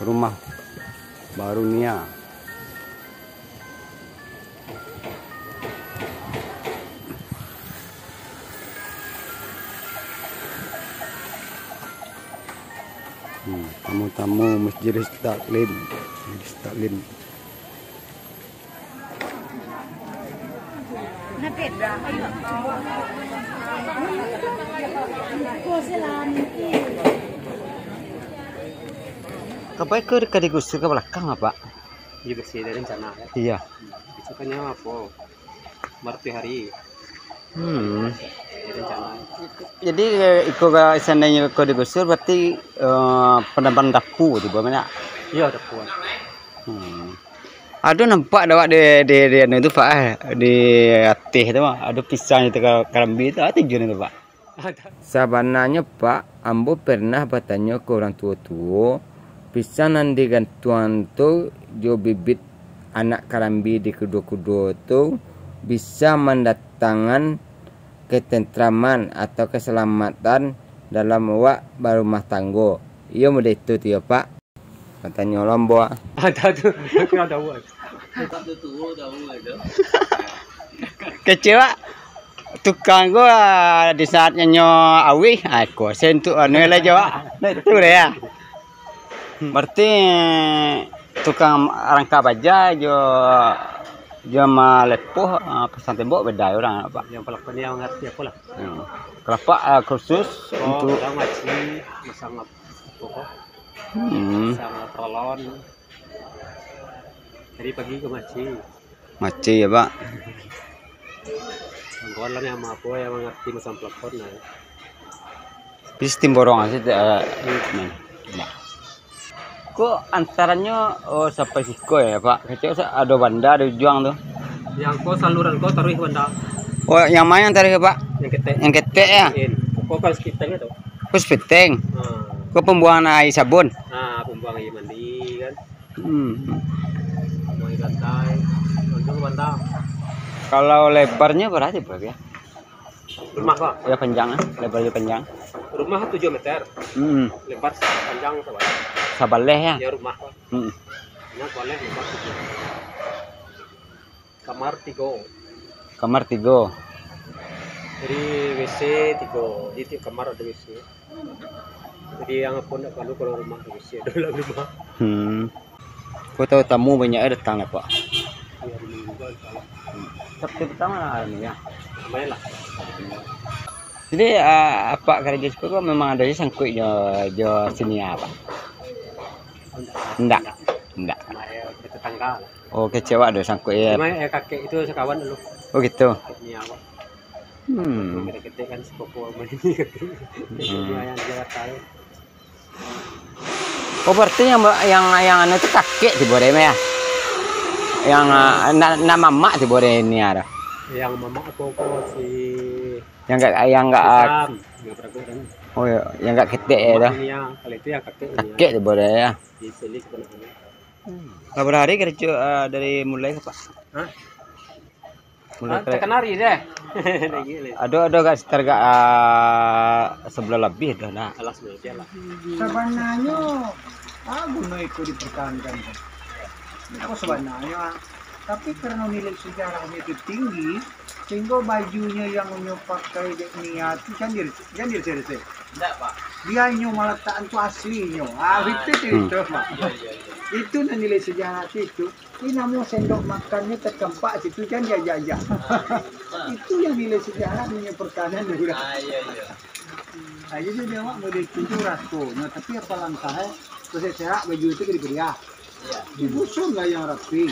rumah baru Nia. Tamu-tamu Masjid Istiqlal. Kapan ke digusur ke belakang apa? Iya bersih dari rencana ya. Iya. Besoknya apa? Marti hari. Rencana. Jadi ikut ke seandainya ke digusur berarti penambahan dapur di bawah mana? Iya dapur. Aduh nampak dah di itu Pak di atas itu ada pisang itu karambi itu tujuan itu Pak. Sabananya Pak, ambo pernah bertanya ke orang tua-tua, pisang yang digantuan tu jo bibit anak karambi di kedua-kedua tu bisa mendatangkan ketentraman atau keselamatan dalam wak berumah tangga. Iya mudah itu ya Pak. Katanya lombo. Ada tuh, aku ada buat. Kecewa tukang gua di saat nyanyo awi aku sentuh anu lah Jawa. Itu deh ya. Berarti tukang rangka baja jo malepuh pesan tembok beda orang apa. Yang pelakon yang ngerti aku lah. Kelapa khusus untuk ngaji masang pokok. Sama trolon. Dari pagi ke maci ya Pak. Angkot lah yang apa yang mengerti masang pelakon lah. Bis timborong sih kok antaranya sampai siko ya Pak. Kecil ada banda ada juang tuh. Yang kau saluran kau taruh banda. Oh yang mana yang taruh Pak? Yang ketek ya. Kau kan sekiteng itu. Kus peteng. Kok pembuangan air sabun? Pembuangan air mandi kan. Pembuangan lantai. Untuk banda. Kalau lebarnya berarti berapa ya? Rumah kok? Ya panjang, lebarnya panjang. Rumah 7 meter. Lebar panjang sama. Sabaleh ya? Ya rumah kok. Ini boleh lebar 7. Kamar 3. Kamar 3. Jadi WC 3. Di kamar ada WC. Jadi yang pun kalau rumah ada WC ada rumah. Kau tahu tamu banyak datang lah Pak. Iya di minggu kan. Sabtu pertama lah ini ya. Lumayan lah. Jadi apa kerja kok memang ada sangkut jo sini apa? Enggak. Sama tetangga. Oh kecewa ada sangkut ya. Cuma kakek itu sekawan dulu. Oh gitu. Kakeknya apa? Kita kan sepupu mani. Yang Jakarta. Oh berarti yang anu itu kakek di Borema ya? Yang nama mak di Borema ini ada. Yang mama aku si yang enggak oh ya yang enggak ketek ya dah. Kalau itu ya kakek di Borema ya. Di sini sebenarnya. Berapa hari kerja dari mulai ke Pak? Hah? Mulai tekan hari deh. Ada enggak sekitar sebelah lebih dah nah. Alas meja lah. Sebenarnya guna ikut dipertahankan. Apa sebenarnya? Tapi karena nilai sejarahnya itu tinggi, sehingga bajunya yang pakai niat itu kan dia Enggak Pak. dia nyu meletakkan itu aslinya. Itu Pak. Itu nilai sejarah itu. Ini namun sendok makannya terkempak situ kan dia jajah. Itu yang nilai sejarah punya pertahanan dulu. Jadi dia mau ditunjuk rasanya, tapi apa langkahnya? Terus serak baju itu diberi ya. Dibusun lah yang rapi.